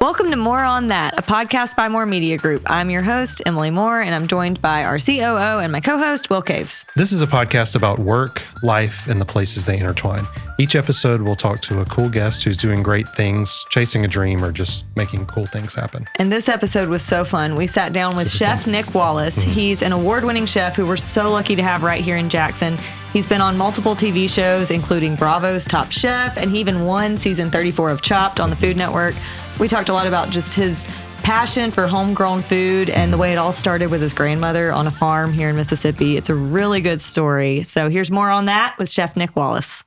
Welcome to More on That, a podcast by More Media Group. I'm your host, Emily Moore, and I'm joined by our COO and my co-host, Will Caves. This is a podcast about work, life, and the places they intertwine. Each episode, we'll talk to a cool guest who's doing great things, chasing a dream, or just making cool things happen. And this episode was so fun. We sat down with Chef Nick Wallace. He's an award-winning chef who we're so lucky to have right here in Jackson. He's been on multiple TV shows, including Bravo's Top Chef, and he even won season 34 of Chopped on the Food Network. We talked a lot about just his passion for homegrown food and the way it all started with his grandmother on a farm here in Mississippi. It's a really good story. So here's More on That with Chef Nick Wallace.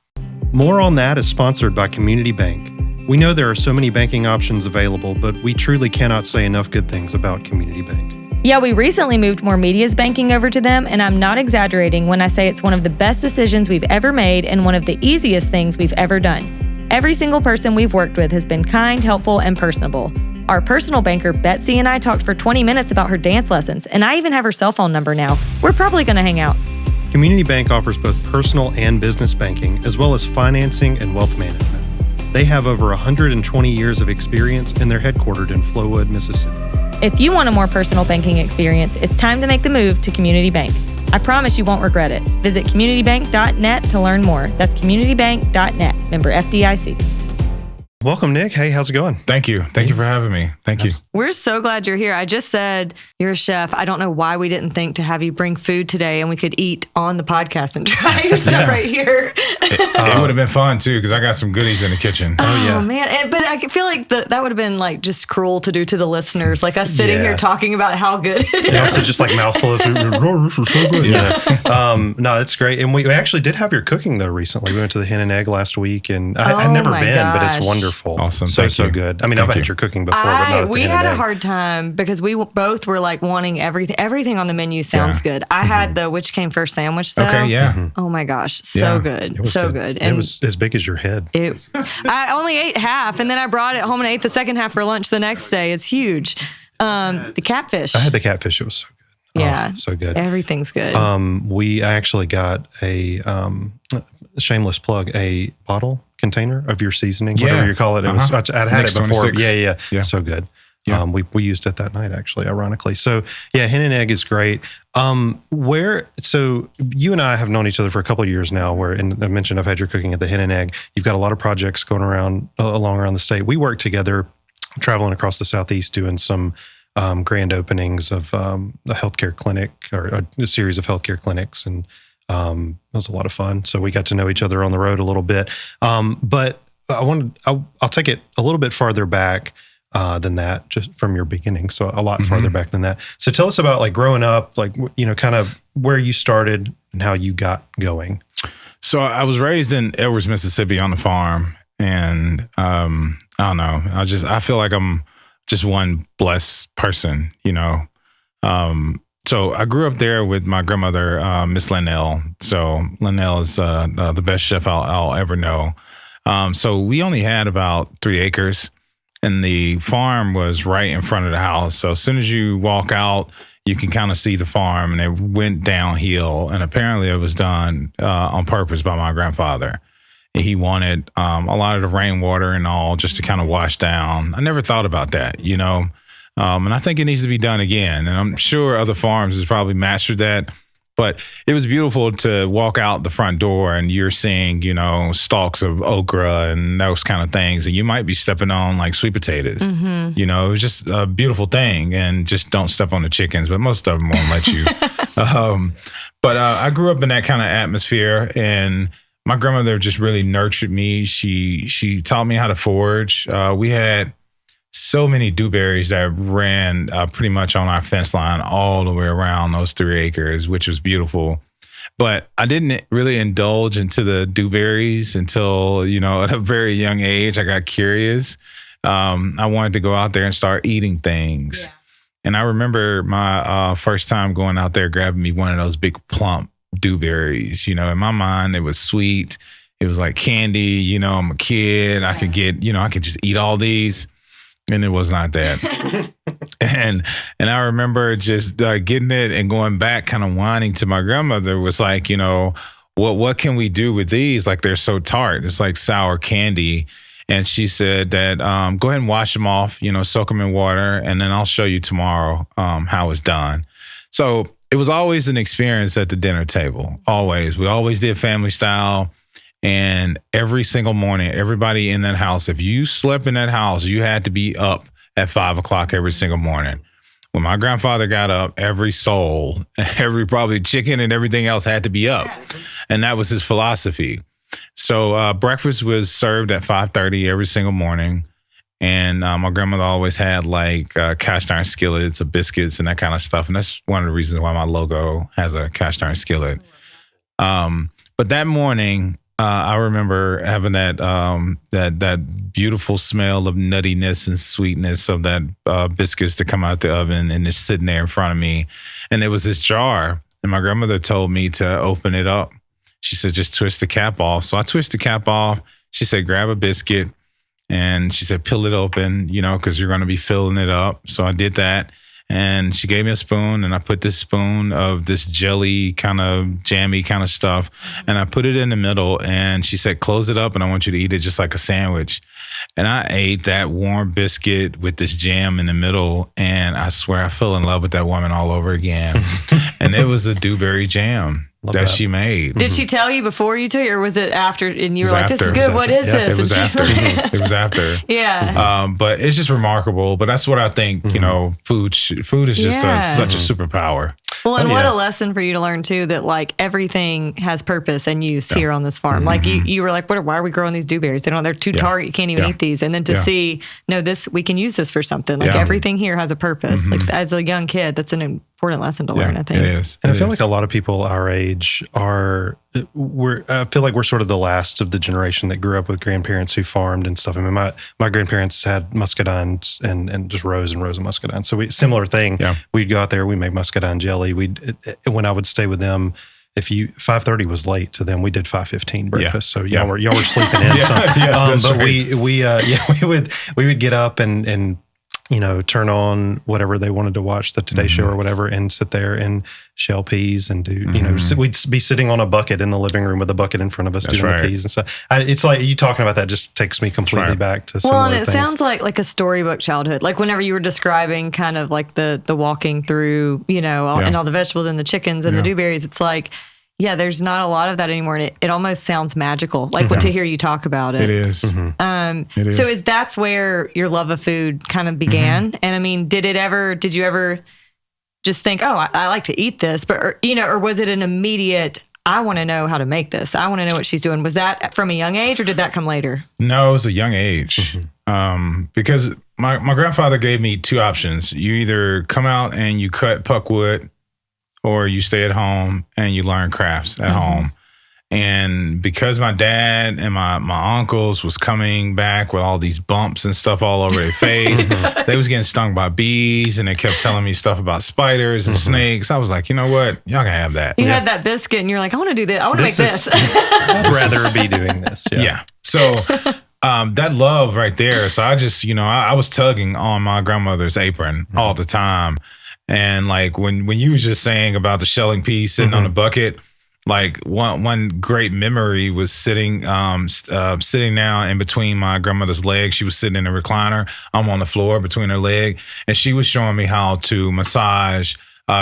More on That is sponsored by Community Bank. We know there are so many banking options available, but we truly cannot say enough good things about Community Bank. Yeah, we recently moved More Media's banking over to them, and I'm not exaggerating when I say it's one of the best decisions we've ever made and one of the easiest things we've ever done. Every single person we've worked with has been kind, helpful, and personable. Our personal banker, Betsy, and I talked for 20 minutes about her dance lessons, and I even have her cell phone number now. We're probably going to hang out. Community Bank offers both personal and business banking, as well as financing and wealth management. They have over 120 years of experience, and they're headquartered in Flowood, Mississippi. If you want a more personal banking experience, it's time to make the move to Community Bank. I promise you won't regret it. Visit communitybank.net to learn more. That's communitybank.net. Member FDIC. Welcome, Nick. Hey, how's it going? Thank you. Thank you for having me. Thank you. We're so glad you're here. I just said you're a chef. I don't know why we didn't think to have you bring food today and we could eat on the podcast and try your stuff right here. It would have been fun, too, because I got some goodies in the kitchen. Oh, yeah. Man. But I feel like that would have been like just cruel to do to the listeners, like us sitting here talking about how good it is. And also just like mouthful of food. This is so good. Yeah. No, that's great. And we actually did have your cooking, though, recently. We went to the Hen and Egg last week, and I'd never been, but it's wonderful. Awesome. So good. I mean, I've had your cooking before, but not at the we Hen had and a Egg. hard time because we both were like wanting everything on the menu sounds good. I had the which came first sandwich though. Okay, yeah. Oh my gosh, so good, so good. And it was as big as your head. I only ate half, and then I brought it home and ate the second half for lunch the next day. It's huge. The catfish. I had the catfish. It was so good. Yeah, so good. Everything's good. We actually got a shameless plug, a bottle container of your seasoning, whatever you call it. It was. I'd had it before. 26. Yeah. So good. Yeah. We used it that night, actually, ironically. So yeah, Hen and Egg is great. So you and I have known each other for a couple of years now, and I mentioned I've had your cooking at the Hen and Egg. You've got a lot of projects going around the state. We work together, traveling across the Southeast, doing some grand openings of a healthcare clinic or a series of healthcare clinics. And it was a lot of fun. So we got to know each other on the road a little bit. But I'll take it a little bit farther back than that, just from your beginning. So a lot farther back than that. So tell us about like growing up, like, kind of where you started and how you got going. So I was raised in Edwards, Mississippi on the farm. And I don't know, I feel like I'm just one blessed person, So I grew up there with my grandmother, Miss Lennel. So Lennel is the best chef I'll ever know. So we only had about 3 acres, and the farm was right in front of the house. So as soon as you walk out, you can kind of see the farm, and it went downhill. And apparently it was done on purpose by my grandfather. And he wanted a lot of the rainwater and all just to kind of wash down. I never thought about that, and I think it needs to be done again. And I'm sure other farms has probably mastered that. But it was beautiful to walk out the front door and you're seeing, stalks of okra and those kind of things. And you might be stepping on like sweet potatoes. It was just a beautiful thing. And just don't step on the chickens, but most of them won't let you. But I grew up in that kind of atmosphere, and my grandmother just really nurtured me. She taught me how to forage. We had so many dewberries that ran pretty much on our fence line all the way around those 3 acres, which was beautiful. But I didn't really indulge into the dewberries until, at a very young age, I got curious. I wanted to go out there and start eating things. Yeah. And I remember my first time going out there, grabbing me one of those big plump dewberries. In my mind, it was sweet. It was like candy. I'm a kid. I could I could just eat all these. And it was not that. and I remember just getting it and going back, kind of whining to my grandmother, was like, what can we do with these? Like, they're so tart. It's like sour candy. And she said that go ahead and wash them off, soak them in water, and then I'll show you tomorrow how it's done. So it was always an experience at the dinner table. Always. We always did family style. And every single morning, everybody in that house, if you slept in that house, you had to be up at 5 o'clock every single morning. When my grandfather got up, every soul, every probably chicken and everything else had to be up. And that was his philosophy. So breakfast was served at 5:30 every single morning. And my grandmother always had like cast iron skillets of biscuits and that kind of stuff. And that's one of the reasons why my logo has a cast iron skillet. But that morning, I remember having that beautiful smell of nuttiness and sweetness of that biscuits to come out the oven and it's sitting there in front of me. And there was this jar, and my grandmother told me to open it up. She said, just twist the cap off. So I twist the cap off. She said, grab a biscuit. And she said, peel it open, because you're going to be filling it up. So I did that. And she gave me a spoon, and I put this spoon of this jelly kind of jammy kind of stuff, and I put it in the middle, and she said, close it up, and I want you to eat it just like a sandwich. And I ate that warm biscuit with this jam in the middle, and I swear I fell in love with that woman all over again. And it was a dewberry jam that she made. Did she tell you before you took it, or was it after? And you were like, "This is good. What is this?" It was after. It was after. Yeah. But it's just remarkable. But that's what I think. Food is just such a superpower. Well, and what a lesson for you to learn too, that like everything has purpose and use here on this farm. Like you were like, why are we growing these dewberries? They're too tart. You can't even eat these. And then to see, no, we can use this for something. Like everything here has a purpose. Like as a young kid, that's an important lesson to learn, I think. It is. And I feel like a lot of people our age I feel like we're sort of the last of the generation that grew up with grandparents who farmed and stuff. I mean, my grandparents had muscadines and just rows and rows of muscadines. So similar thing. Yeah. We'd go out there, we make muscadine jelly. When I would stay with them, 5:30 was late to them, we did 5:15 breakfast. So y'all were sleeping in. But we would get up and turn on whatever they wanted to watch, the Today Show or whatever, and sit there and shell peas and do, we'd be sitting on a bucket in the living room with a bucket in front of us doing the peas and stuff. It's like you talking about that just takes me completely back to similar and it things. sounds like a storybook childhood. Like whenever you were describing kind of like the walking through, and all the vegetables and the chickens and the dewberries, it's like, there's not a lot of that anymore. And it almost sounds magical, like to hear you talk about it. It is. It is. So that's where your love of food kind of began. And I mean, did you ever just think, oh, I like to eat this, but, or was it an immediate, I want to know how to make this. I want to know what she's doing. Was that from a young age or did that come later? No, it was a young age. Because my grandfather gave me two options. You either come out and you cut puck wood, or you stay at home and you learn crafts at home. And because my dad and my uncles was coming back with all these bumps and stuff all over their face, they was getting stung by bees, and they kept telling me stuff about spiders and snakes. I was like, you know what? Y'all can have that. You had that biscuit and you're like, I want to do this. I want to make this. I'd rather be doing this. Yeah. So that love right there. So I just, I was tugging on my grandmother's apron all the time. And like when you was just saying about the shelling piece sitting on the bucket, like one great memory was sitting now in between my grandmother's legs. She was sitting in a recliner. I'm on the floor between her leg, and she was showing me how to massage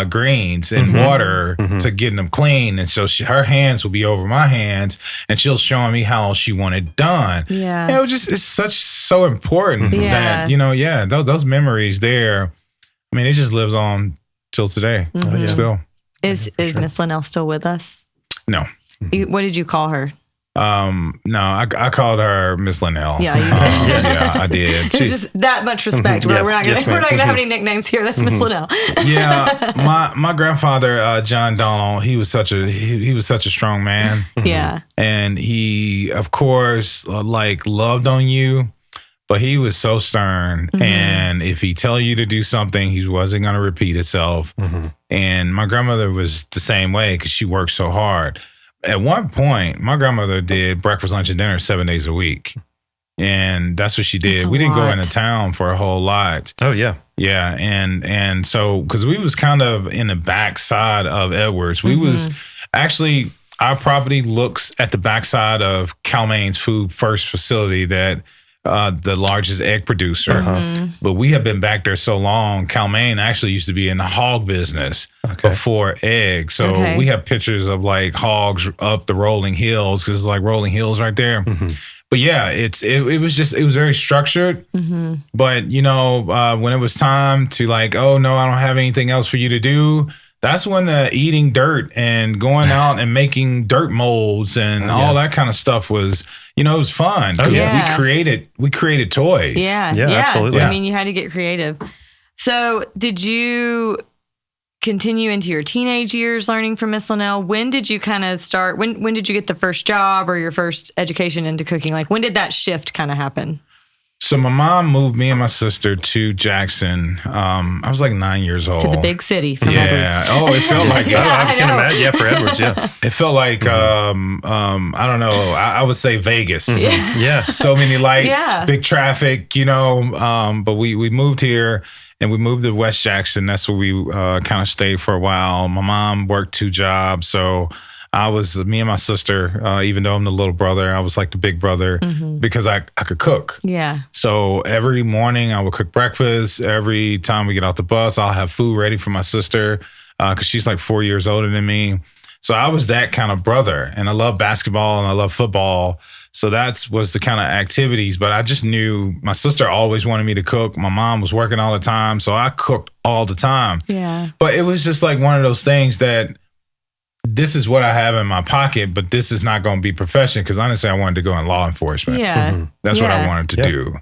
greens in water to get them clean. And so her hands will be over my hands, and she'll showing me how she wanted done. Yeah, it was just so important that those memories there. I mean, it just lives on till today. Still. Is Miss Lennel still with us? No. What did you call her? No, I called her Miss Lennel. Yeah, you did. I did. It's just that much respect. We're not gonna have any nicknames here. That's Miss Lennel. Yeah, my grandfather John Donald, he was such a strong man. Yeah, and he, of course, loved on you. But he was so stern, and if he tell you to do something, he wasn't going to repeat itself. And my grandmother was the same way because she worked so hard. At one point, my grandmother did breakfast, lunch, and dinner 7 days a week. And that's what she did. We didn't go into town for a whole lot. Oh, yeah. Yeah, and so, because we was kind of in the backside of Edwards. We was actually, our property looks at the backside of Calmain's Food First facility that the largest egg producer. But we have been back there so long. Calmaine actually used to be in the hog business before eggs. So we have pictures of like hogs up the rolling hills because it's like rolling hills right there. But yeah, it was very structured. But you know, when it was time to like, oh no, I don't have anything else for you to do. That's when the eating dirt and going out and making dirt molds and all that kind of stuff was, you know, it was fun. We created toys. Yeah, absolutely. I mean, you had to get creative. So did you continue into your teenage years learning from Miss Lennel? When did you kind of start? When did you get the first job or your first education into cooking? Like, when did that shift kind of happen? So my mom moved me and my sister to Jackson. I was like 9 years old. To the big city from Edwards. Oh, it felt like I can imagine. Yeah, for Edwards, It felt like I don't know. I would say Vegas. So many lights, big traffic, you know. But we moved here and we moved to West Jackson. That's where we kind of stayed for a while. My mom worked 2 jobs, so me and my sister, even though I'm the little brother, I was like the big brother because I could cook. Yeah. So every morning I would cook breakfast. Every time we get off the bus, I'll have food ready for my sister because she's like 4 years older than me. So I was that kind of brother, and I love basketball and I love football. So was the kind of activities, but I just knew my sister always wanted me to cook. My mom was working all the time, so I cooked all the time. Yeah. But it was just like one of those things that this is what I have in my pocket, but this is not going to be profession because honestly, I wanted to go in law enforcement. Yeah. That's what I wanted to do.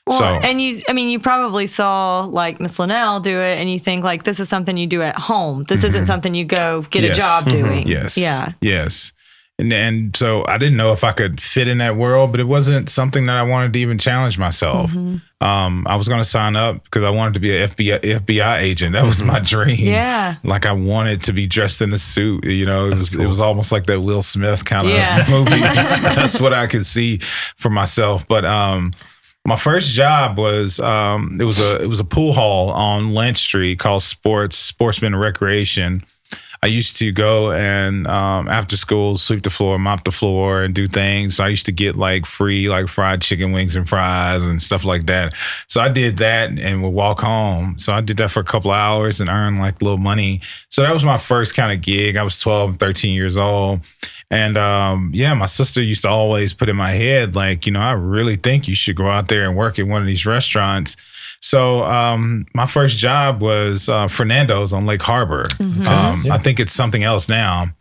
Well, and you probably saw like Miss Lennel do it and you think like, this is something you do at home. This isn't something you go get a job doing. Yes. Yeah. Yes. And so I didn't know if I could fit in that world, but it wasn't something that I wanted to even challenge myself. I was going to sign up because I wanted to be an FBI agent. That was my dream. Yeah. Like I wanted to be dressed in a suit. You know, it was almost like that Will Smith kind of movie. That's what I could see for myself. But my first job was it was a pool hall on Lynch Street called Sportsman and Recreation. I used to go and after school, sweep the floor, mop the floor, and do things. So I used to get like free like fried chicken wings and fries and stuff like that. So I did that and would walk home. So I did that for a couple of hours and earned like a little money. So that was my first kind of gig. I was 12, 13 years old. And my sister used to always put in my head, like, you know, I really think you should go out there and work at one of these restaurants. So my first job was Fernando's on Lake Harbor. I think it's something else now,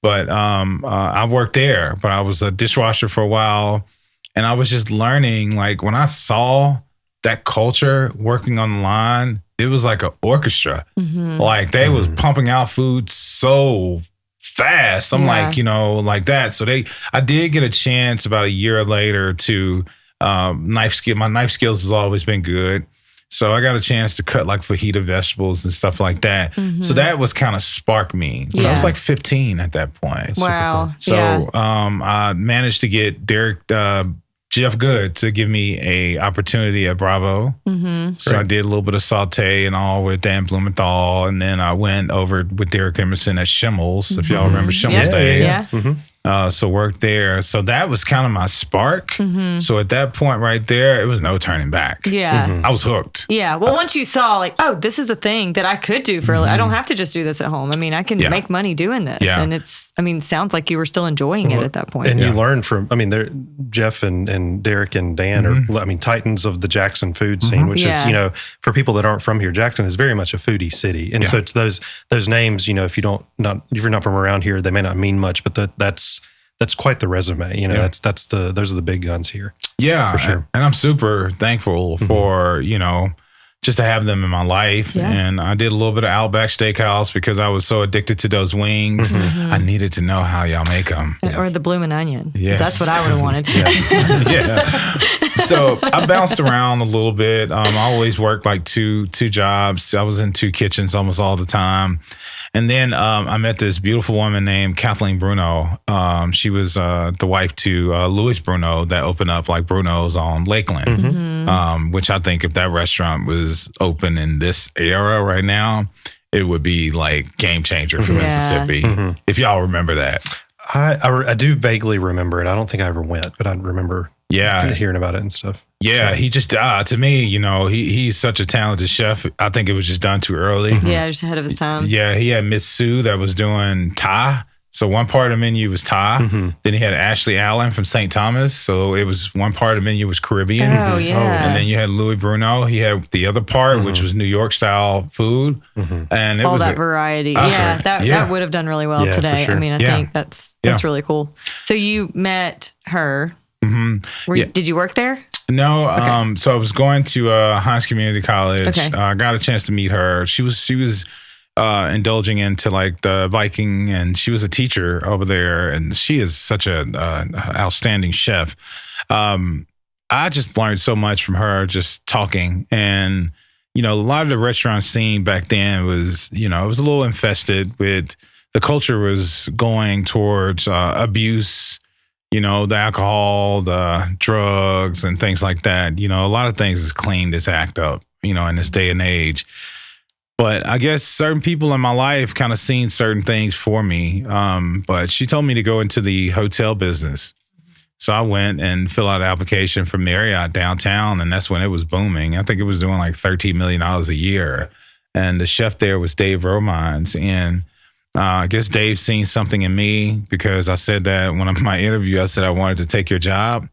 but I worked there. But I was a dishwasher for a while, and I was just learning. Like when I saw that culture working on the line, it was like an orchestra. Like they was pumping out food so fast. I'm like, you know, like that. So I did get a chance about a year later to knife skill. My knife skills has always been good. So I got a chance to cut like fajita vegetables and stuff like that. So that was kind of sparked me. So I was like 15 at that point. Wow. Cool. So I managed to get Jeff Good to give me a opportunity at Bravo. So I did a little bit of saute and all with Dan Blumenthal. And then I went over with Derek Emerson at Schimmel's, if y'all remember Schimmel's days. So worked there. So that was kind of my spark. So at that point right there, it was no turning back. Yeah. I was hooked. Yeah. Well, once you saw like, oh, this is a thing that I could do for I don't have to just do this at home. I mean, I can make money doing this. And it sounds like you were still enjoying it at that point. And you learned from, Jeff and Derek and Dan are, titans of the Jackson food scene, which is, you know, for people that aren't from here, Jackson is very much a foodie city. And so it's those names, you know, if you're not from around here, they may not mean much, but that's quite the resume. You know, those are the big guns here. Yeah, for sure. And I'm super thankful for, you know, just to have them in my life. And I did a little bit of Outback Steakhouse because I was so addicted to those wings. I needed to know how y'all make them. Or the bloomin' onion. Yes. That's what I would have wanted. So I bounced around a little bit. I always worked like two jobs. I was in 2 kitchens almost all the time. And then I met this beautiful woman named Kathleen Bruno. She was the wife to Louis Bruno that opened up like Bruno's on Lakeland, which I think if that restaurant was open in this era right now, it would be like game changer for Mississippi. If y'all remember that. I do vaguely remember it. I don't think I ever went, but I remember Yeah. Hearing about it and stuff. Yeah, So. he just, to me, he's such a talented chef. I think it was just done too early. Yeah, just ahead of his time. Yeah, he had Miss Sue that was doing Thai. So one part of the menu was Thai. Then he had Ashley Allen from St. Thomas. So it was one part of the menu was Caribbean. Oh, yeah. And then you had Louis Bruno. He had the other part, which was New York style food. And it all was that variety. Yeah, that would have done really well today. For sure. I mean, I think that's really cool. So you met her. Did you work there? No, so I was going to Hines Community College. Okay. I got a chance to meet her. She was indulging into like the Viking, and she was a teacher over there, and she is such an outstanding chef. I just learned so much from her just talking, and a lot of the restaurant scene back then was, it was a little infested with, the culture was going towards abuse. The alcohol, the drugs, and things like that. A lot of things is cleaned this act up, in this day and age. But I guess certain people in my life kind of seen certain things for me. But she told me to go into the hotel business. So I went and filled out an application for Marriott downtown, and that's when it was booming. I think it was doing like $13 million a year. And the chef there was Dave Romines. And I guess Dave seen something in me, because I said that when in my interview, I said I wanted to take your job.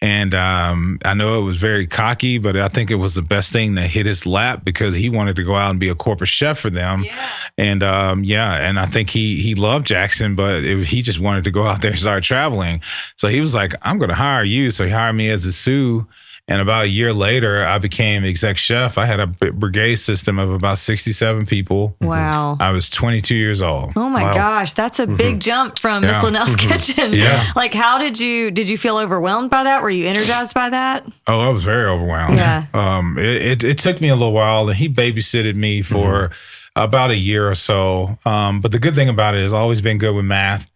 And I know it was very cocky, but I think it was the best thing that hit his lap, because he wanted to go out and be a corporate chef for them. Yeah. And and I think he loved Jackson, but he just wanted to go out there and start traveling. So he was like, I'm going to hire you. So he hired me as a sous. And about a year later, I became exec chef. I had a brigade system of about 67 people. Wow. I was 22 years old. Oh my gosh, that's a big jump from Miss Lennel's kitchen. Yeah. Like, how did you feel overwhelmed by that? Were you energized by that? Oh, I was very overwhelmed. Yeah. It took me a little while, and he babysitted me for about a year or so. But the good thing about it is I've always been good with math.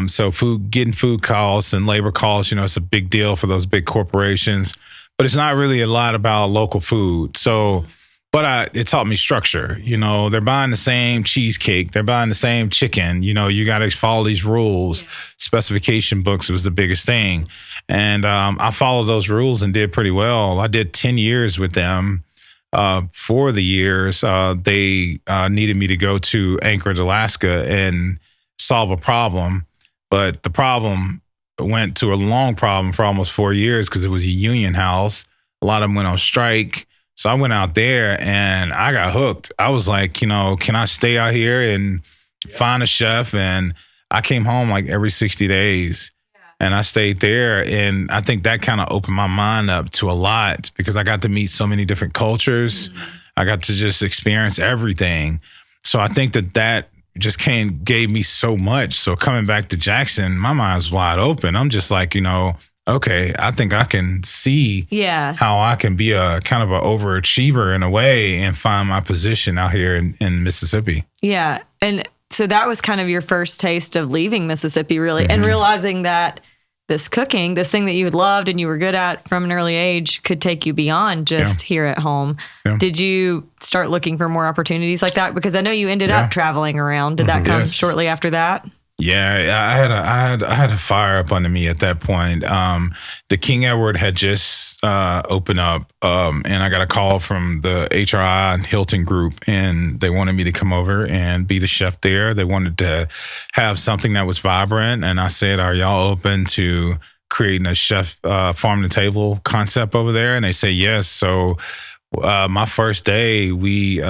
So getting food costs and labor costs, it's a big deal for those big corporations. But it's not really a lot about local food. So, but it taught me structure. They're buying the same cheesecake. They're buying the same chicken. You got to follow these rules. Yeah. Specification books was the biggest thing. And I followed those rules and did pretty well. I did 10 years with them. 4 of the years, they needed me to go to Anchorage, Alaska, and solve a problem. But the problem went to a long problem for almost 4 years, because it was a union house. A lot of them went on strike. So I went out there and I got hooked. I was like, can I stay out here and find a chef? And I came home like every 60 days and I stayed there. And I think that kind of opened my mind up to a lot, because I got to meet so many different cultures. I got to just experience everything. So I think that just gave me so much. So coming back to Jackson, my mind's wide open. I'm just like, okay, I think I can see how I can be a kind of an overachiever in a way and find my position out here in Mississippi. Yeah. And so that was kind of your first taste of leaving Mississippi, really, and realizing that this cooking, this thing that you had loved and you were good at from an early age, could take you beyond just here at home. Yeah. Did you start looking for more opportunities like that? Because I know you ended up traveling around. Did that come shortly after that? Yeah, I had a fire up under me at that point. The King Edward had just opened up, and I got a call from the HRI and Hilton Group, and they wanted me to come over and be the chef there. They wanted to have something that was vibrant, and I said, "Are y'all open to creating a chef farm to table concept over there?" And they say yes. So. My first day, we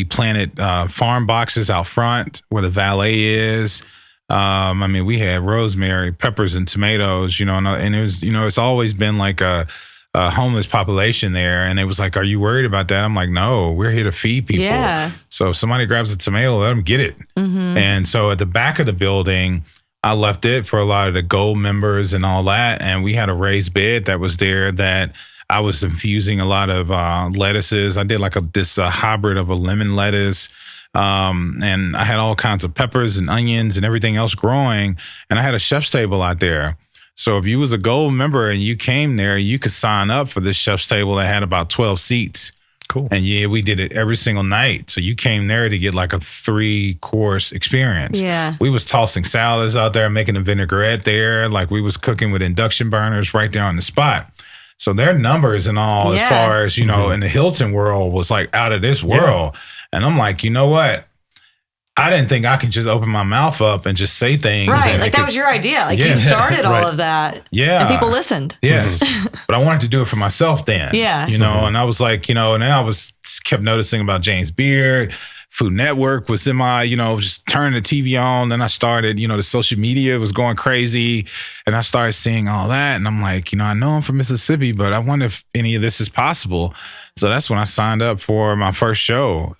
planted farm boxes out front where the valet is. We had rosemary, peppers, and tomatoes, and it was, it's always been like a homeless population there. And it was like, are you worried about that? I'm like, no, we're here to feed people. Yeah. So if somebody grabs a tomato, let them get it. And so at the back of the building, I left it for a lot of the gold members and all that. And we had a raised bed that was there that I was infusing a lot of lettuces. I did like this hybrid of a lemon lettuce. And I had all kinds of peppers and onions and everything else growing. And I had a chef's table out there. So if you was a gold member and you came there, you could sign up for this chef's table that had about 12 seats. Cool. And we did it every single night. So you came there to get like a 3-course experience. Yeah. We was tossing salads out there, making a vinaigrette there. Like we was cooking with induction burners right there on the spot. So their numbers and all, as far as, you know, in the Hilton world was like out of this world. And I'm like, you know what? I didn't think I could just open my mouth up and just say things. Right. Like that was your idea. Like you started all of that. Yeah. And people listened. Yes. But I wanted to do it for myself then. Yeah. You know, and I was like, you know, and then I kept noticing about James Beard. Food Network was in my, you know, just turning the TV on. Then I started, you know, the social media was going crazy. And I started seeing all that. And I'm like, you know, I know I'm from Mississippi, but I wonder if any of this is possible. So that's when I signed up for my first show,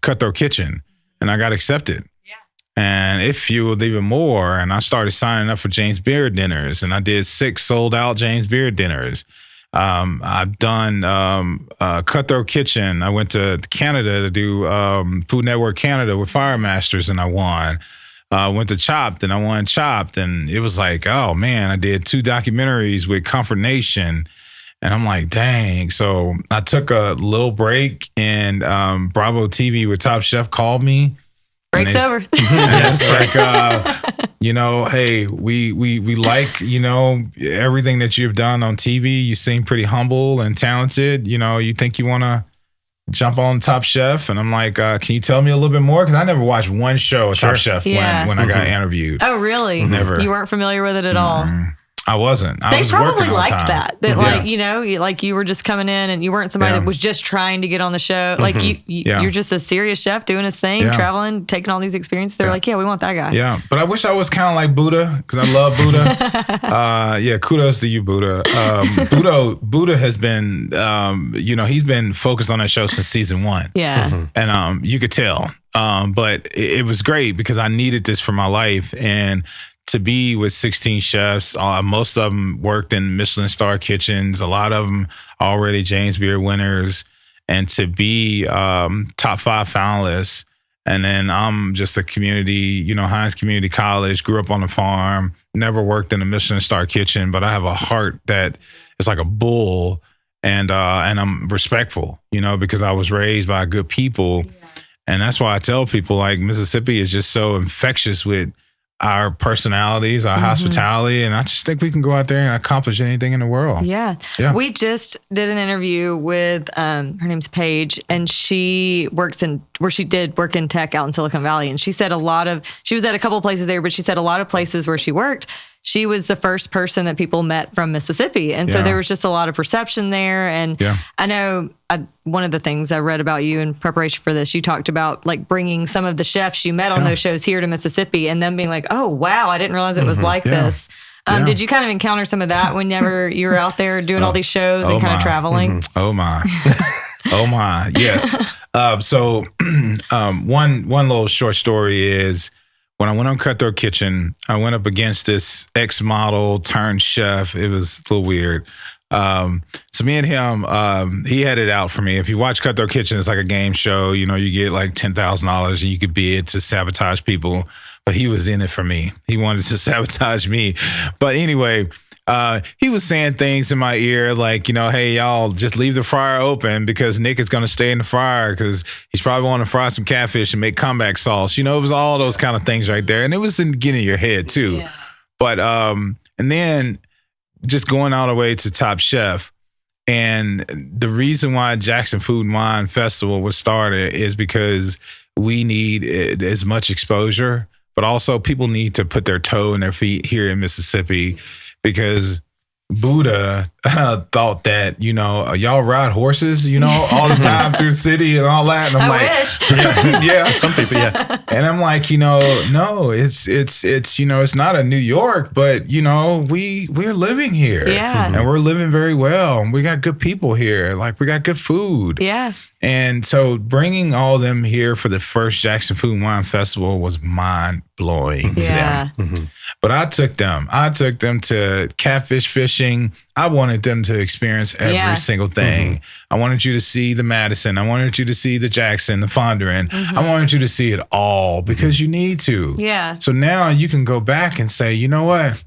Cutthroat Kitchen. And I got accepted. Yeah. And it fueled even more. And I started signing up for James Beard dinners. And I did 6 sold out James Beard dinners. I've done Cutthroat Kitchen. I went to Canada to do Food Network Canada with Fire Masters, and I won. Went to Chopped, and I won Chopped. And it was like, oh, man, I did 2 documentaries with Comfort Nation. And I'm like, dang. So I took a little break, and Bravo TV with Top Chef called me. Break's over. And it's like, you know, hey, we like, you know, everything that you've done on TV. You seem pretty humble and talented. You know, you think you want to jump on Top Chef? And I'm like, can you tell me a little bit more? Because I never watched one show of Top Chef when I got interviewed. Oh, really? Never. You weren't familiar with it at all? I wasn't. They was probably working liked on time. that like, you know, like you were just coming in and you weren't somebody that was just trying to get on the show. Like you're just a serious chef doing his thing, traveling, taking all these experiences. They're like, yeah, we want that guy. Yeah. But I wish I was kind of like Buddha, because I love Buddha. Yeah. Kudos to you, Buddha. Buddha has been, you know, he's been focused on that show since season 1. Yeah. And you could tell. But it was great because I needed this for my life. And to be with 16 chefs, most of them worked in Michelin star kitchens. A lot of them already James Beard winners. And to be top 5 finalists. And then I'm just a community, you know, Hines Community College, grew up on a farm, never worked in a Michelin star kitchen, but I have a heart that is like a bull. And I'm respectful, you know, because I was raised by good people. Yeah. And that's why I tell people, like, Mississippi is just so infectious with our personalities, our hospitality, and I just think we can go out there and accomplish anything in the world. Yeah. We just did an interview with her name's Paige, and she did work in tech out in Silicon Valley, and she said she was at a couple of places there, but she said a lot of places where she worked, she was the first person that people met from Mississippi. And so there was just a lot of perception there. And I know one of the things I read about you in preparation for this, you talked about like bringing some of the chefs you met on those shows here to Mississippi and them being like, oh, wow, I didn't realize it was like this. Did you kind of encounter some of that whenever you were out there doing all these shows and kind of traveling? Oh, my. Oh, my. Yes. So one little short story is, when I went on Cutthroat Kitchen, I went up against this ex-model turned chef. It was a little weird. So me and him, he had it out for me. If you watch Cutthroat Kitchen, it's like a game show. You know, you get like $10,000 and you could bid to sabotage people. But he was in it for me. He wanted to sabotage me. But anyway, he was saying things in my ear like, you know, hey, y'all, just leave the fryer open because Nick is going to stay in the fryer because he's probably want to fry some catfish and make comeback sauce. You know, it was all those kind of things right there. And it was in getting your head too. Yeah. But, and then just going all the way to Top Chef. And the reason why Jackson Food and Wine Festival was started is because we need as much exposure, but also people need to put their toe in their feet here in Mississippi. Because Buddha thought that, you know, y'all ride horses, you know, all the time through the city and all that. And I'm wish. Yeah, some people, yeah. And I'm like, you know, no, it's you know, it's not a New York, but you know, we're living here. Yeah. And we're living very well. And we got good people here. Like, we got good food. Yeah. And so bringing all of them here for the first Jackson Food and Wine Festival was mind-blowing to them. But I took them to catfish fishing. I wanted them to experience every single thing. I wanted you to see the Madison. I wanted you to see the Jackson, the Fondren. I wanted you to see it all because you need to. Yeah. So now you can go back and say, you know what?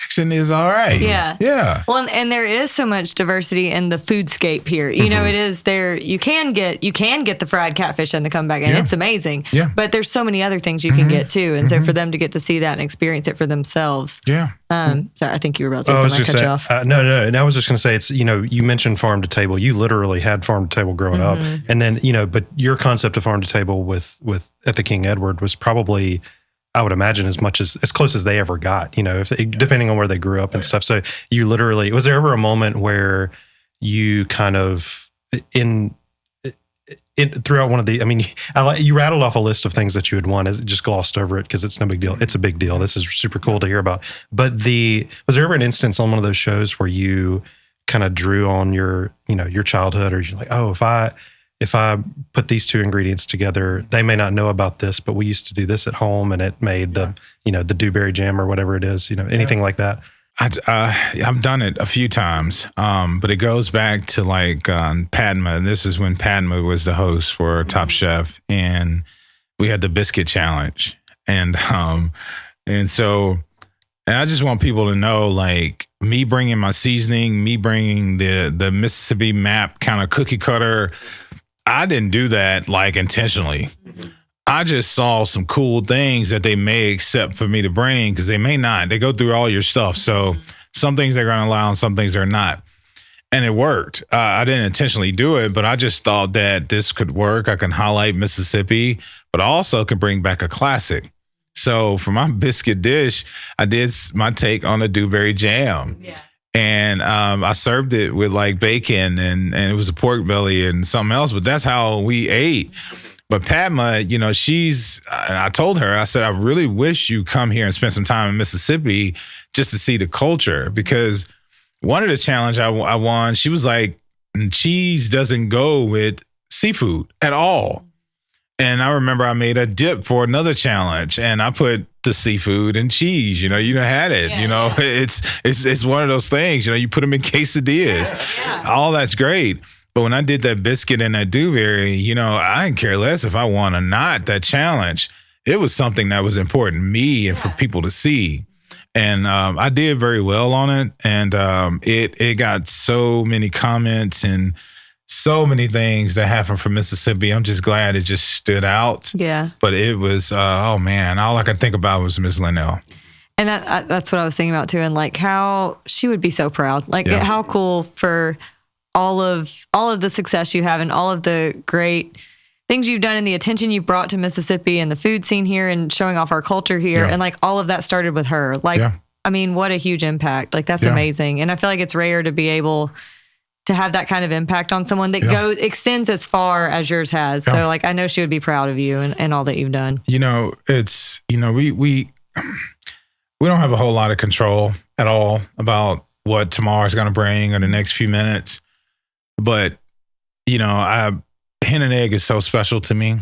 Jackson is all right. Yeah. Yeah. Well, and there is so much diversity in the foodscape here. You know, it is there. You can get the fried catfish and the comeback, and it's amazing. Yeah. But there's so many other things you can get too. And so for them to get to see that and experience it for themselves. Yeah. Sorry, I think you were about to say something. I cut you off. No. And I was just going to say, it's, you mentioned farm to table. You literally had farm to table growing up. And then, but your concept of farm to table with at the King Edward was probably, I would imagine, as close as they ever got, depending on where they grew up and stuff. So you literally, was there ever a moment where you kind of throughout one of you rattled off a list of things that you had won, as just glossed over it because it's no big deal. It's a big deal. This is super cool to hear about. But was there ever an instance on one of those shows where you kind of drew on your childhood, or you're like, oh, if I put these two ingredients together, they may not know about this, but we used to do this at home and it made the dewberry jam or whatever it is, anything like that? I've done it a few times, but it goes back to Padma. This is when Padma was the host for Top Chef, and we had the biscuit challenge, and so I just want people to know, me bringing my seasoning, me bringing the Mississippi map kind of cookie cutter. I didn't do that intentionally. I just saw some cool things that they may accept for me to bring, because they may not. They go through all your stuff. So some things they're going to allow and some things they're not. And it worked. I didn't intentionally do it, but I just thought that this could work. I can highlight Mississippi, but I also can bring back a classic. So for my biscuit dish, I did my take on the dewberry jam. Yeah. And I served it with bacon and it was a pork belly and something else, but that's how we ate. But Padma, I told her, I said, I really wish you come here and spend some time in Mississippi just to see the culture, because one of the challenge I won, she was like, cheese doesn't go with seafood at all. And I remember I made a dip for another challenge and I put the seafood and cheese, you had it, Yeah. It's one of those things, you put them in quesadillas, all that's great. But when I did that biscuit and that dewberry, I didn't care less if I won or not that challenge. It was something that was important to me and for people to see. And I did very well on it. And it got so many comments and so many things that happened from Mississippi. I'm just glad it just stood out. Yeah. But it was, all I could think about was Miss Lennel. And that's what I was thinking about too. And how she would be so proud. How cool for all of the success you have and all of the great things you've done and the attention you've brought to Mississippi and the food scene here and showing off our culture here. Yeah. And all of that started with her. What a huge impact. That's amazing. And I feel like it's rare to be able to have that kind of impact on someone that extends as far as yours has. Yeah. So I know she would be proud of you and all that you've done. It's, we don't have a whole lot of control at all about what tomorrow's going to bring or the next few minutes. But, hen and egg is so special to me.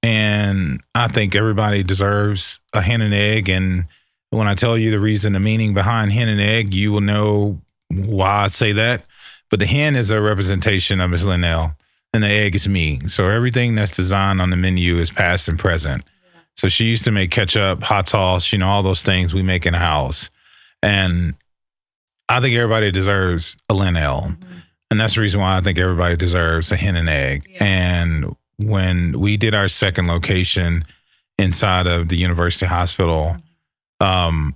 And I think everybody deserves a hen and egg. And when I tell you the meaning behind hen and egg, you will know why I say that. But the hen is a representation of Miss Lennel and the egg is me. So everything that's designed on the menu is past and present. Yeah. So she used to make ketchup, hot sauce, all those things we make in the house. And I think everybody deserves a Lennel. Mm-hmm. And that's the reason why I think everybody deserves a hen and egg. Yeah. And when we did our second location inside of the University Hospital, I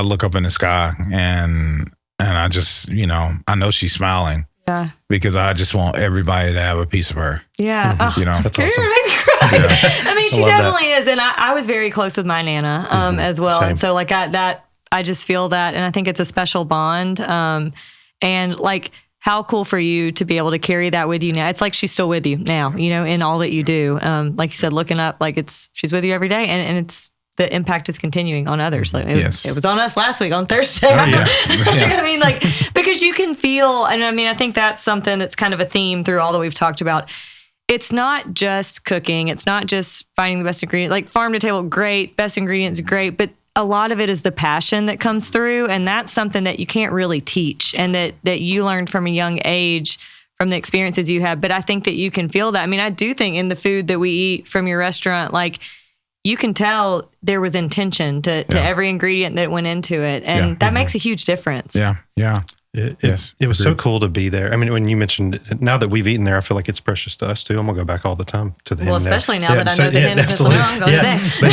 look up in the sky and I just, I know she's smiling. Yeah. Because I just want everybody to have a piece of her. Yeah. That's awesome. Yeah. She definitely is. And I was very close with my Nana as well. Same. And so I just feel that. And I think it's a special bond. And how cool for you to be able to carry that with you now. It's she's still with you now, in all that you do. Like you said, looking up, she's with you every day. And it's, the impact is continuing on others. It was on us last week on Thursday. Oh, yeah. Because you can feel, and I think that's something that's kind of a theme through all that we've talked about. It's not just cooking. It's not just finding the best ingredient. Farm to table, great. Best ingredients, great. But a lot of it is the passion that comes through. And that's something that you can't really teach and that you learned from a young age from the experiences you had. But I think that you can feel that. I do think in the food that we eat from your restaurant, you can tell there was intention to every ingredient that went into it. And that makes a huge difference. Yeah. Yeah. It was so cool to be there. I mean, when you mentioned, now that we've eaten there, I feel like it's precious to us too. I'm gonna go back all the time to the. Well, especially now that I know the Hen of Miss Lennel, I'm going today. But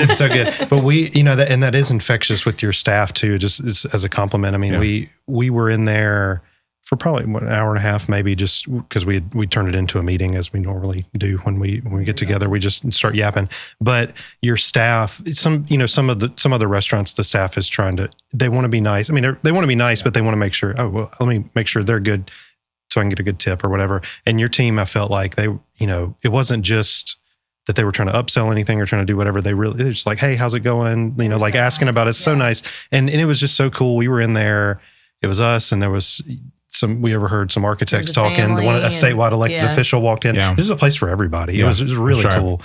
it's so good. But we, that is infectious with your staff too. Just as a compliment. I mean, we were in there for probably an hour and a half, maybe, just because we turned it into a meeting, as we normally do when we get together. We just start yapping. But your staff, some other restaurants, the staff is they want to be nice. I mean, they want to be nice, but they want to make sure. Oh, well, let me make sure they're good, so I can get a good tip or whatever. And your team, I felt like they, it wasn't just that they were trying to upsell anything or trying to do whatever. They're just like, hey, how's it going? Like asking about it. It's so nice, and it was just so cool. We were in there. It was us, and there was. We overheard some architects talking. A statewide elected official walked in. Yeah. This is a place for everybody. It was really cool.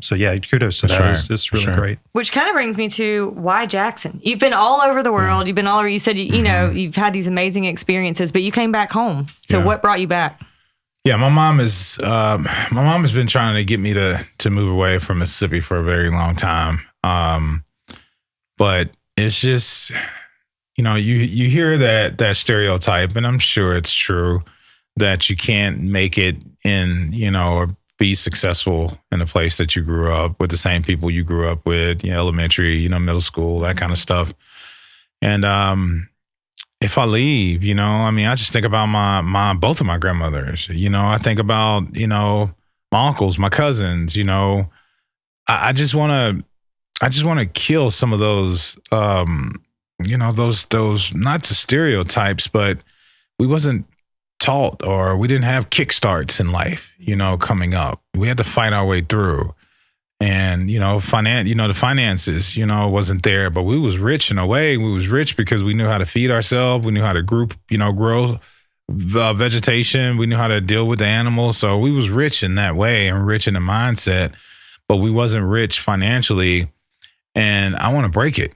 So kudos to that. It's really great. Which kind of brings me to why Jackson. You've been all over the world. You've been all over. You said you've had these amazing experiences, but you came back home. So what brought you back? Yeah, my mom has been trying to get me to move away from Mississippi for a very long time. But it's just. You hear that stereotype, and I'm sure it's true, that you can't make it in, or be successful in a place that you grew up with the same people you grew up with, elementary, middle school, that kind of stuff. And if I leave, I just think about both of my grandmothers. I think about, my uncles, my cousins. I just want to kill some of those. Those not the stereotypes, but we wasn't taught, or we didn't have kickstarts in life, coming up. We had to fight our way through. And, the finances, wasn't there, but we was rich in a way. We was rich because we knew how to feed ourselves. We knew how to grow vegetation. We knew how to deal with the animals. So we was rich in that way and rich in the mindset, but we wasn't rich financially. And I want to break it.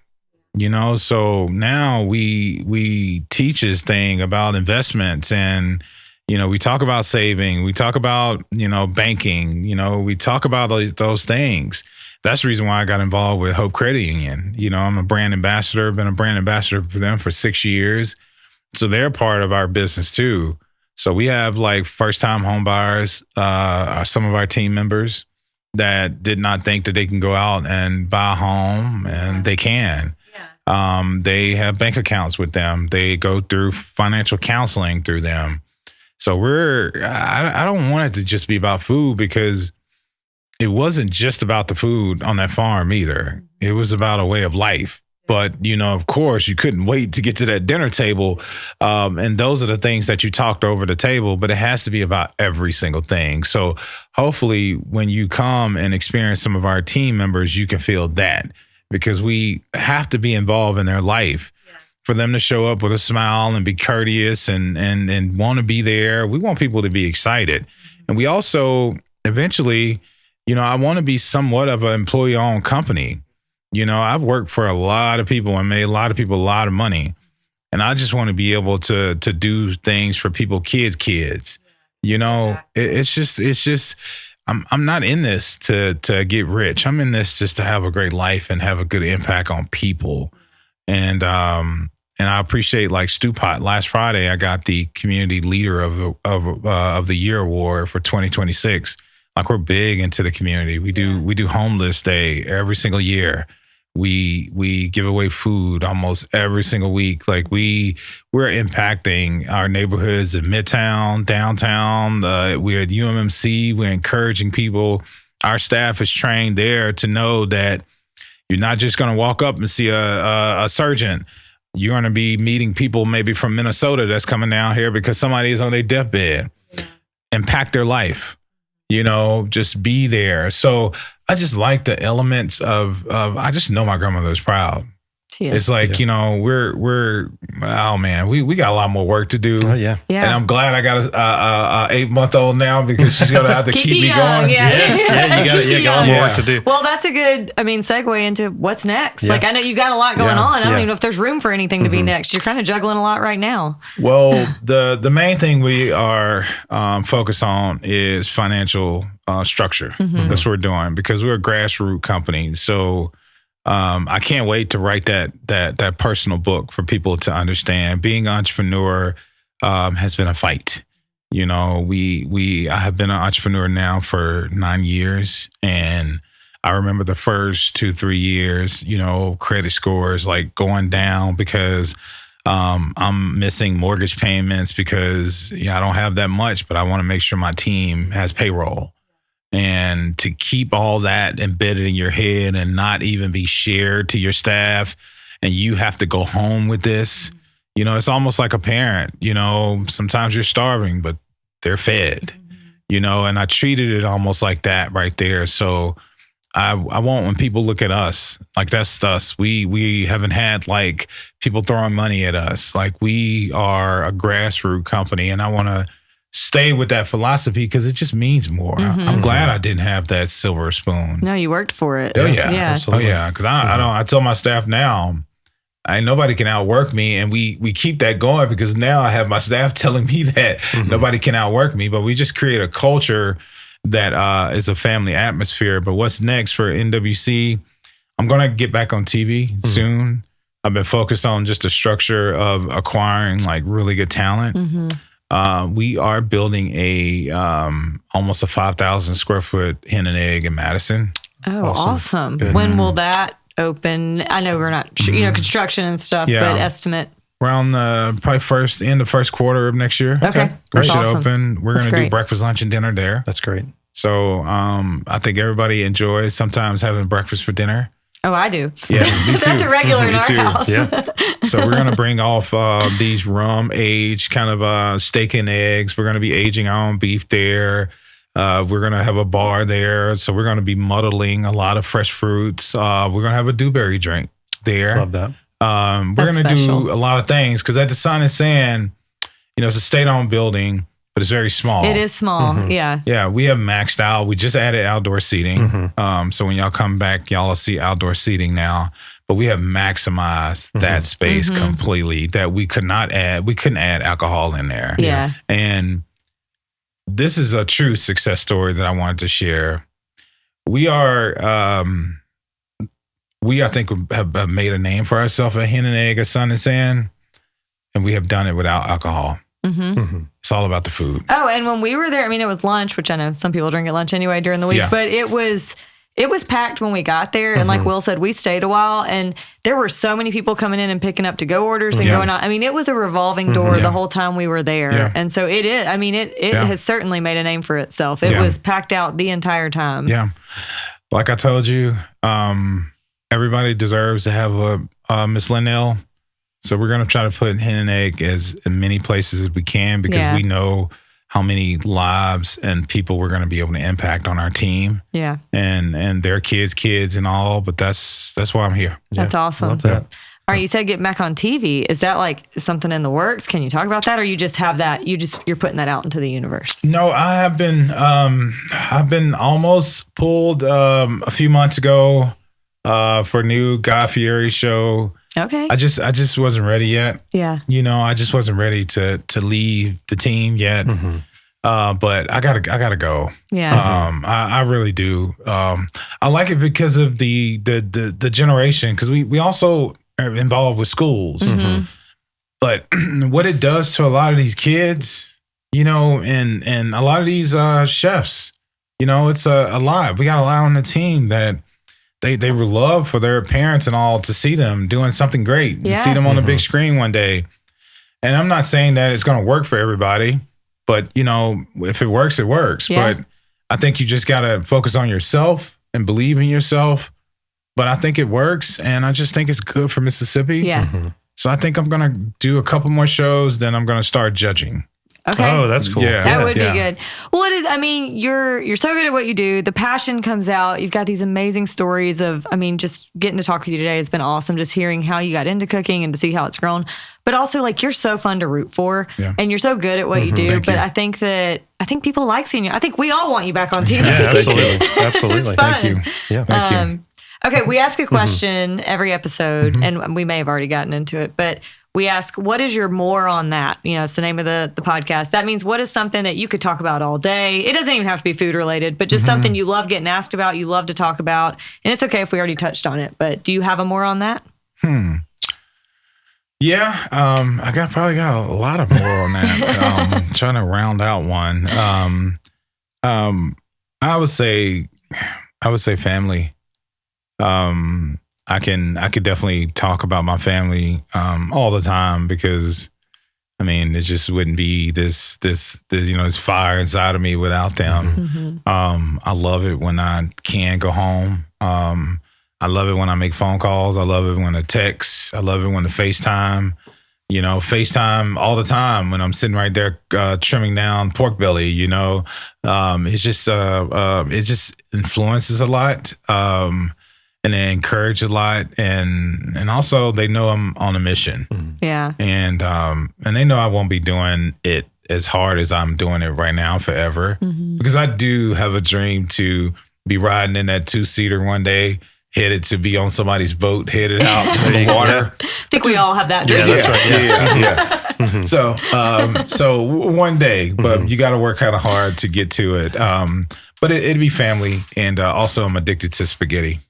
So now we teach this thing about investments, and, we talk about saving, we talk about, banking, we talk about those things. That's the reason why I got involved with Hope Credit Union. I'm a brand ambassador, been a brand ambassador for them for 6 years. So they're part of our business too. So we have like first time home buyers, some of our team members that did not think that they can go out and buy a home, and they can. They have bank accounts with them. They go through financial counseling through them. So I don't want it to just be about food, because it wasn't just about the food on that farm either. It was about a way of life. But, of course, you couldn't wait to get to that dinner table. And those are the things that you talked over the table, but it has to be about every single thing. So hopefully when you come and experience some of our team members, you can feel that. Because we have to be involved in their life for them to show up with a smile and be courteous and want to be there. We want people to be excited. And we also eventually, I want to be somewhat of an employee-owned company. I've worked for a lot of people and made a lot of people a lot of money. And I just want to be able to do things for people, kids. It's just. I'm not in this to get rich. I'm in this just to have a great life and have a good impact on people. And I appreciate, like, Stew Pot. Last Friday, I got the Community Leader of the Year award for 2026. Like, we're big into the community. We do Homeless Day every single year. We give away food almost every single week. Like, we're impacting our neighborhoods in Midtown, downtown. We're at UMMC. We're encouraging people. Our staff is trained there to know that you're not just going to walk up and see a surgeon. You're going to be meeting people maybe from Minnesota that's coming down here because somebody is on their deathbed. Impact their life. Just be there. So I just like the elements of I just know my grandmother is proud. She is. It's like, you know, we're oh man, we got a lot more work to do. Oh yeah. Yeah. And I'm glad I got a 8-month-old now because she's gonna have to keep me young, going. Yeah, you got a lot more work to do. Well, that's a good, segue into what's next. Yeah. Like, I know you got a lot going Yeah. on. I don't Yeah. even know if there's room for anything to be next. You're kind of juggling a lot right now. Well, the main thing we are focused on is financial structure. That's what we're doing because we're a grassroots company. So I can't wait to write that personal book for people to understand. Being an entrepreneur has been a fight. You know, I have been an entrepreneur now for 9 years, and I remember the first 2-3 years, you know, credit scores like going down because I'm missing mortgage payments because I don't have that much, but I want to make sure my team has payroll. And to keep all that embedded in your head and not even be shared to your staff, and you have to go home with this, you know, it's almost like a parent. You know, sometimes you're starving, but they're fed, you know, and I treated it almost like that right there. So I want when people look at us, like that's us. We haven't had like people throwing money at us. Like we are a grassroots company, and I want to stay with that philosophy because it just means more. I'm glad I didn't have that silver spoon. No, you worked for it. Oh yeah, absolutely. Oh yeah, because I tell my staff now, nobody can outwork me, and we keep that going because now I have my staff telling me that nobody can outwork me. But we just create a culture that is a family atmosphere. But what's next for NWC? I'm gonna get back on TV soon. I've been focused on just the structure of acquiring like really good talent. We are building a almost a 5,000 square foot hen and egg in Madison. Oh, awesome. When will that open? I know we're not sure, you know, construction and stuff, Yeah. but estimate. Around probably end of first quarter of next year. Okay. We That's should awesome. open. We're That's going to do great. breakfast, lunch, and dinner there. That's great. So I think everybody enjoys sometimes having breakfast for dinner. Oh, I do. Yeah, me too. That's a regular in Me our too. house. Yeah. So we're going to bring off these rum aged kind of steak and eggs. We're going to be aging our own beef there. We're going to have a bar there. So we're going to be muddling a lot of fresh fruits. We're going to have a dewberry drink there. Love that. We're That's going to special. do a lot of things because at the Sun and Sand, you know, it's a state-owned building, but it's very small. It is small. Yeah. Yeah, we have maxed out. We just added outdoor seating. So when y'all come back, y'all will see outdoor seating now. But we have maximized that space completely that we couldn't add alcohol in there. Yeah. And this is a true success story that I wanted to share. I think, have made a name for ourselves at Hen and Egg, at Sun and Sand, and we have done it without alcohol. It's all about the food. Oh, and when we were there, I mean, it was lunch, which I know some people drink at lunch anyway during the week, Yeah. but it was packed when we got there. And like Will said, we stayed a while, and there were so many people coming in and picking up to-go orders and Yeah. going out. I mean, it was a revolving door the whole time we were there. Yeah. And so it is, I mean, it has certainly made a name for itself. It Yeah. was packed out the entire time. Yeah. Like I told you, everybody deserves to have a Miss Lennel. So we're going to try to put Hen and Egg as in many places as we can because we know how many lives and people we're going to be able to impact on our team. Yeah. And their kids and all. But that's why I'm here. That's awesome. Love that. All right, you said get back on TV. Is that like something in the works? Can you talk about that, or you just have that? You're putting that out into the universe. No, I have been. I've been almost pulled a few months ago for a new Guy Fieri show. Okay. I just wasn't ready yet. Yeah. You know, I just wasn't ready to leave the team yet. But I gotta go. Yeah. I really do. I like it because of the generation, because we also are involved with schools. But what it does to a lot of these kids, you know, and a lot of these chefs, you know, it's a lot. We got a lot on the team that they would love for their parents and all to see them doing something great and see them on the big screen one day. And I'm not saying that it's going to work for everybody, but you know, if it works, it works. Yeah. But I think you just got to focus on yourself and believe in yourself. But I think it works, and I just think it's good for Mississippi. Yeah. So I think I'm going to do a couple more shows, then I'm going to start judging. Okay. Oh, that's cool. Yeah. That would Yeah. be good. Well, it is. I mean, you're so good at what you do. The passion comes out. You've got these amazing stories of, I mean, just getting to talk with you today has been awesome. Just hearing how you got into cooking and to see how it's grown. But also, like, you're so fun to root for, and you're so good at what you do. Thank but you. I think people like seeing you. I think we all want you back on TV. Yeah, absolutely. Absolutely. It's fun. Thank you. Yeah. Thank you. Okay, we ask a question every episode, and we may have already gotten into it, but we ask, what is your more on that? You know, it's the name of the podcast. That means what is something that you could talk about all day? It doesn't even have to be food related, but just something you love getting asked about, you love to talk about. And it's okay if we already touched on it, but do you have a more on that? Yeah, I probably got a lot of more on that. Trying to round out one. I would say family. I could definitely talk about my family all the time because, I mean, it just wouldn't be this this fire inside of me without them. I love it when I can go home. I love it when I make phone calls. I love it when I text. I love it when I FaceTime. You know, FaceTime all the time when I'm sitting right there trimming down pork belly. You know, it just influences a lot. And they encourage a lot, and also they know I'm on a mission. Yeah. And they know I won't be doing it as hard as I'm doing it right now forever, because I do have a dream to be riding in that 2-seater one day, headed to be on somebody's boat, headed out in the water. I think we all have that dream. Yeah, that's right. Yeah. So one day, but you got to work kind of hard to get to it. But it'd be family, and also I'm addicted to spaghetti.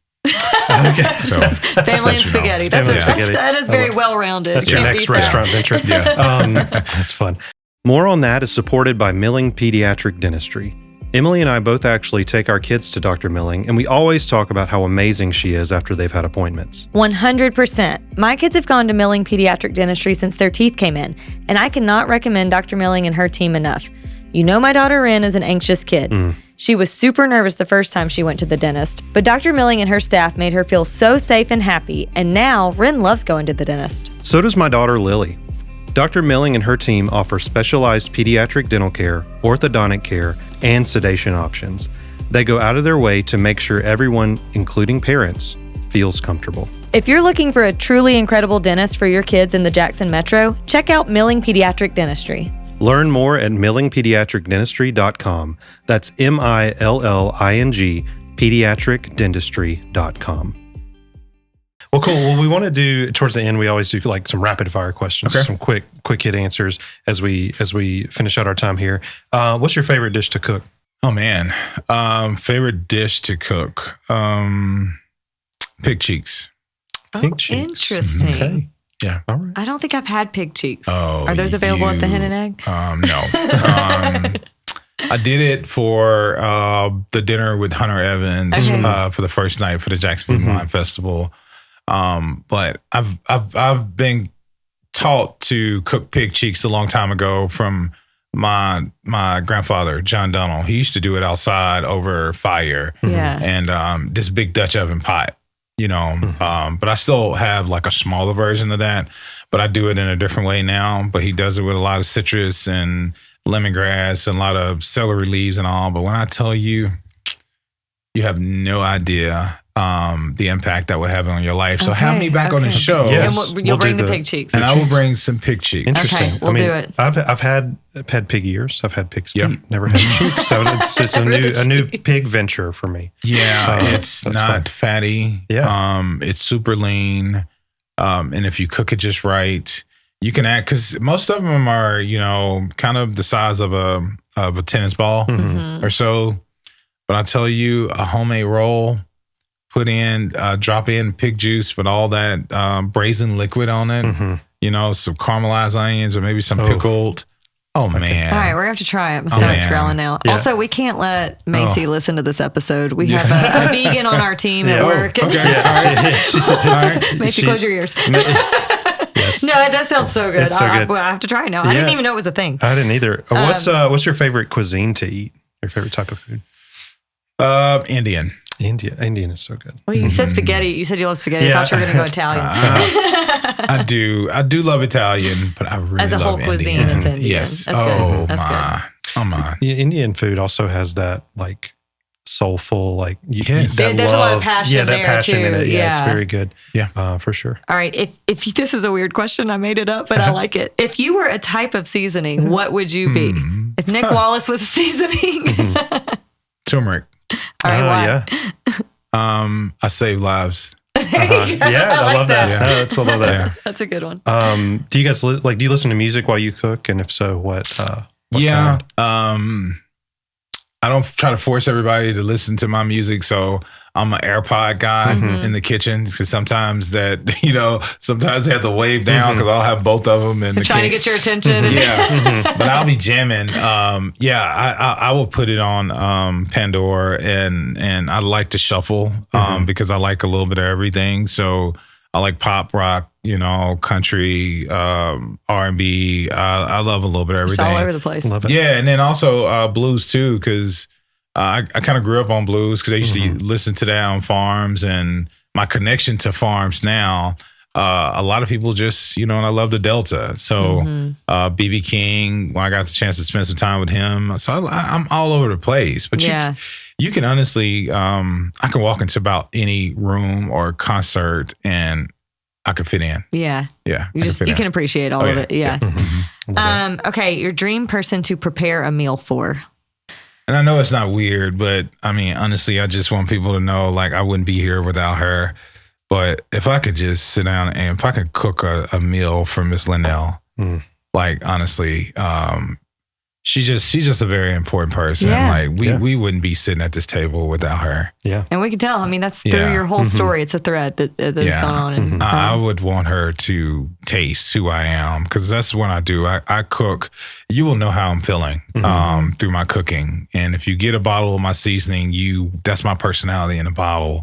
Okay. So Family and spaghetti. That is very well-rounded. That's your Can't next beat that. restaurant venture. Yeah. That's fun. More on that is supported by Milling Pediatric Dentistry. Emily and I both actually take our kids to Dr. Milling, and we always talk about how amazing she is after they've had appointments. 100%. My kids have gone to Milling Pediatric Dentistry since their teeth came in, and I cannot recommend Dr. Milling and her team enough. You know my daughter Ren is an anxious kid. She was super nervous the first time she went to the dentist, but Dr. Milling and her staff made her feel so safe and happy, and now Ren loves going to the dentist. So does my daughter Lily. Dr. Milling and her team offer specialized pediatric dental care, orthodontic care, and sedation options. They go out of their way to make sure everyone, including parents, feels comfortable. If you're looking for a truly incredible dentist for your kids in the Jackson Metro, check out Milling Pediatric Dentistry. Learn more at millingpediatricdentistry.com. That's MILLING pediatricdentistry.com. Well, cool. Well, we want to do towards the end. We always do like some rapid fire questions, some quick hit answers as we finish out our time here. What's your favorite dish to cook? Oh man, favorite dish to cook? Pig cheeks. Pig cheeks. Interesting. Okay. Yeah. All right. I don't think I've had pig cheeks. Oh, Are those available at the Hen and Egg? No. I did it for the dinner with Hunter Evans for the first night for the Jackson Wine Festival. But I've been taught to cook pig cheeks a long time ago from my grandfather, John Dunnell. He used to do it outside over fire. Yeah. And this big Dutch oven pot. You know, but I still have like a smaller version of that, but I do it in a different way now. But he does it with a lot of citrus and lemongrass and a lot of celery leaves and all. But when I tell you, you have no idea the impact that will have on your life. So have me back on the show. Yes. And you'll bring the pig cheeks. And I will bring some pig cheeks. Interesting. Okay, we'll do it. I've had pig ears. I've had pig's feet. Never had cheeks. So it's a new pig venture for me. Yeah, it's not fatty. Yeah. It's super lean. And if you cook it just right, you can add, because most of them are, you know, kind of the size of a tennis ball or so. But I tell you, a homemade roll, drop in pig juice with all that brazen liquid on it. You know, some caramelized onions or maybe some pickled. Oh, man. All right, we're going to have to try it. My stomach's growling now. Yeah. Also, we can't let Macy listen to this episode. We have a vegan on our team at work. Okay. All right. Macy, close your ears. Yes. No, it does sound so good. It's so good. I have to try it now. I didn't even know it was a thing. I didn't either. What's your favorite cuisine to eat? Your favorite type of food? Indian. Indian is so good. Well, you said spaghetti. You said you love spaghetti. Yeah. I thought you were going to go Italian. I do love Italian, but I really As a love whole cuisine, Indian. it's Indian. Yes. That's good. That's good. Come on. Yeah, Indian food also has that like soulful, like Yes. that There's love. a lot of passion that there, passion in too. it. Yeah, it's Yeah. very good. Yeah. For sure. All right. If this is a weird question, I made it up, but I like it. If you were a type of seasoning, what would you be? If Nick Wallace was a seasoning. Turmeric. All right, why? Yeah. I save lives. Yeah, I love that. Yeah. I love that. Yeah. That's a good one. Do you guys do you listen to music while you cook? And if so, what Yeah. kind? I don't try to force everybody to listen to my music, so I'm an AirPod guy in the kitchen because sometimes sometimes they have to wave down because I'll have both of them in the Trying to get your attention. Yeah, but I'll be jamming. I will put it on Pandora, and I like to shuffle because I like a little bit of everything. So I like pop, rock, country, R&B. I love a little bit of It's everything. all over the place. Love it. Yeah, and then also blues too, because I kind of grew up on blues because I used to listen to that on farms, and my connection to farms now. A lot of people just, and I love the Delta. So B.B. King, when I got the chance to spend some time with him, so I'm all over the place. But you can honestly, I can walk into about any room or concert and I could fit in. Yeah. Yeah. You can appreciate all of it. Yeah. Okay. Your dream person to prepare a meal for. And I know it's not weird, but I mean, honestly, I just want people to know, like, I wouldn't be here without her. But if I could just sit down and if I could cook a meal for Miss Lennel, like, honestly, she's just a very important person. Yeah. Like we wouldn't be sitting at this table without her. Yeah. And we can tell. I mean, that's through your whole story. It's a thread that's gone on. And, I would want her to taste who I am because that's what I do. I cook. You will know how I'm feeling through my cooking. And if you get a bottle of my seasoning, that's my personality in a bottle.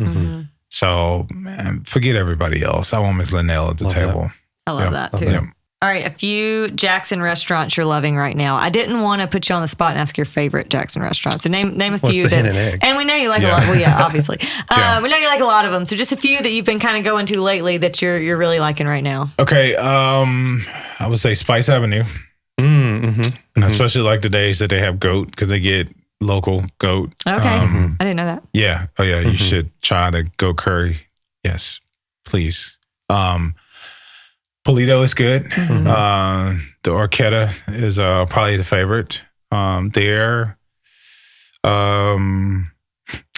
So, man, forget everybody else. I want Miss Lennel at the table. I love that too. Yeah. All right, a few Jackson restaurants you're loving right now. I didn't want to put you on the spot and ask your favorite Jackson restaurant. So name a few. What's the hen and egg? And we know you like a lot. Well, yeah, obviously. We know you like a lot of them. So just a few that you've been kind of going to lately that you're really liking right now. Okay, I would say Spice Avenue. And I especially like the days that they have goat because they get local goat. Okay, I didn't know that. Yeah. Oh, yeah. You should try the goat curry. Yes, please. Polito is good. The Orchetta is probably the favorite. There.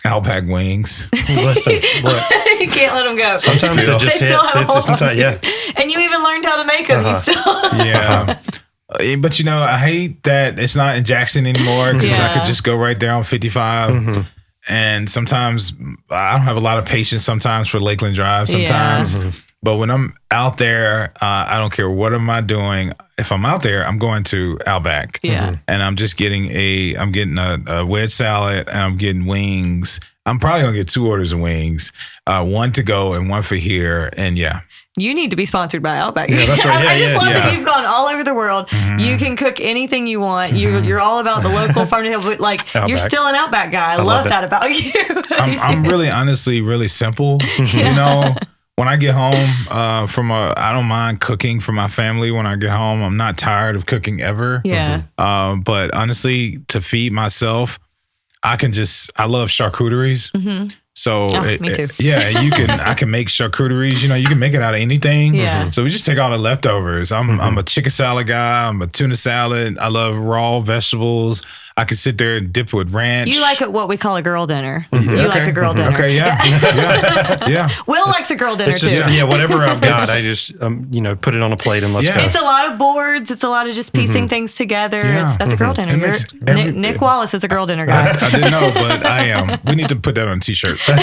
Outback wings. Listen, look, You can't let them go. sometimes Still. it just They still hits. have a It's hold sometimes, on yeah. you. And you even learned how to make them. You still. Yeah. But I hate that it's not in Jackson anymore because I could just go right there on 55. And sometimes I don't have a lot of patience sometimes for Lakeland Drive sometimes. But when I'm out there, I don't care what am I doing. If I'm out there, I'm going to Outback. Yeah. And I'm just getting a wedge salad and I'm getting wings. I'm probably going to get 2 orders of wings, one to go and one for here. And You need to be sponsored by Outback. Yeah, that's right. Yeah, I just love yeah. that you've gone all over the world. You can cook anything you want. You're all about the local farm to hill. Like Outback. you're still an Outback guy. I love that about you. I'm really honestly really simple. When I get home I don't mind cooking for my family. When I get home, I'm not tired of cooking ever. Yeah. But honestly, to feed myself, I love charcuteries. So me too. I can make charcuteries. You can make it out of anything. Yeah. So we just take all the leftovers. I'm a chicken salad guy. I'm a tuna salad. I love raw vegetables. I can sit there and dip with ranch. You like what we call a girl dinner. You like a girl dinner. Okay, yeah. Will likes a girl dinner It's too. just, whatever I've got, I just, put it on a plate and let's go. It's a lot of boards. It's a lot of just piecing things together. Yeah. That's a girl dinner. It makes Nick Wallace is a girl dinner guy. I didn't know, but I am. We need to put that on a t-shirt. I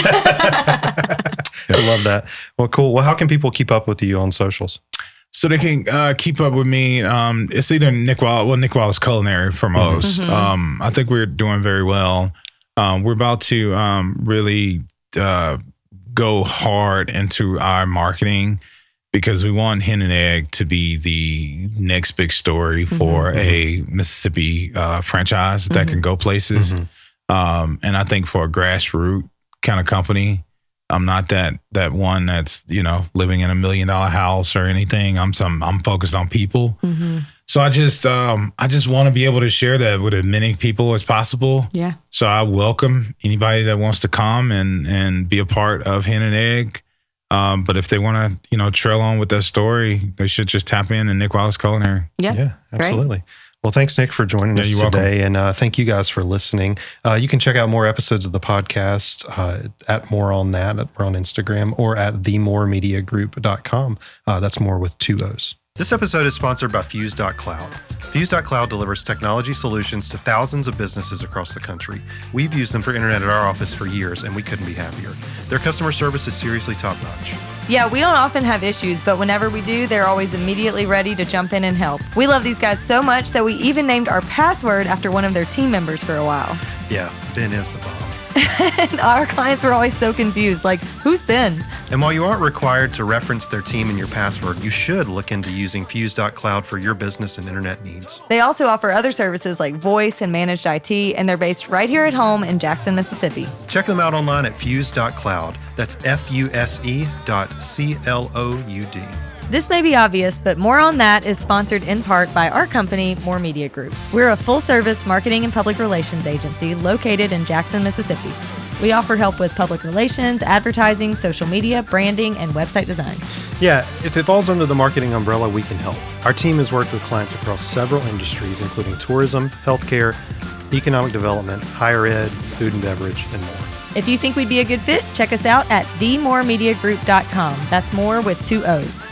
love that. Well, cool. Well, how can people keep up with you on socials? So they can keep up with me. It's either Nick Wallace Culinary for most. I think we're doing very well. We're about to really go hard into our marketing because we want Hen and Egg to be the next big story for a Mississippi franchise that can go places. And I think for a grassroots kind of company. I'm not that one that's, living in $1 million house or anything. I'm focused on people. Mm-hmm. So I just want to be able to share that with as many people as possible. Yeah. So I welcome anybody that wants to come and be a part of Hen and Egg. But if they want to, trail on with that story, they should just tap in Nick Wallace Culinary. Yeah, absolutely. Great. Well, thanks, Nick, for joining us today. Welcome. And thank you guys for listening. You can check out more episodes of the podcast at More on That. We're on Instagram or at themoremediagroup.com. That's more with 2 O's. This episode is sponsored by Fuse.cloud. Fuse.cloud delivers technology solutions to thousands of businesses across the country. We've used them for internet at our office for years, and we couldn't be happier. Their customer service is seriously top-notch. Yeah, we don't often have issues, but whenever we do, they're always immediately ready to jump in and help. We love these guys so much that we even named our password after one of their team members for a while. Yeah, Ben is the bomb. And our clients were always so confused, like, who's Ben? And while you aren't required to reference their team in your password, you should look into using Fuse.cloud for your business and internet needs. They also offer other services like voice and managed IT, and they're based right here at home in Jackson, Mississippi. Check them out online at Fuse.cloud. That's FUSE.CLOUD. This may be obvious, but More on That is sponsored in part by our company, More Media Group. We're a full-service marketing and public relations agency located in Jackson, Mississippi. We offer help with public relations, advertising, social media, branding, and website design. Yeah, if it falls under the marketing umbrella, we can help. Our team has worked with clients across several industries, including tourism, healthcare, economic development, higher ed, food and beverage, and more. If you think we'd be a good fit, check us out at themoremediagroup.com. That's more with 2 O's.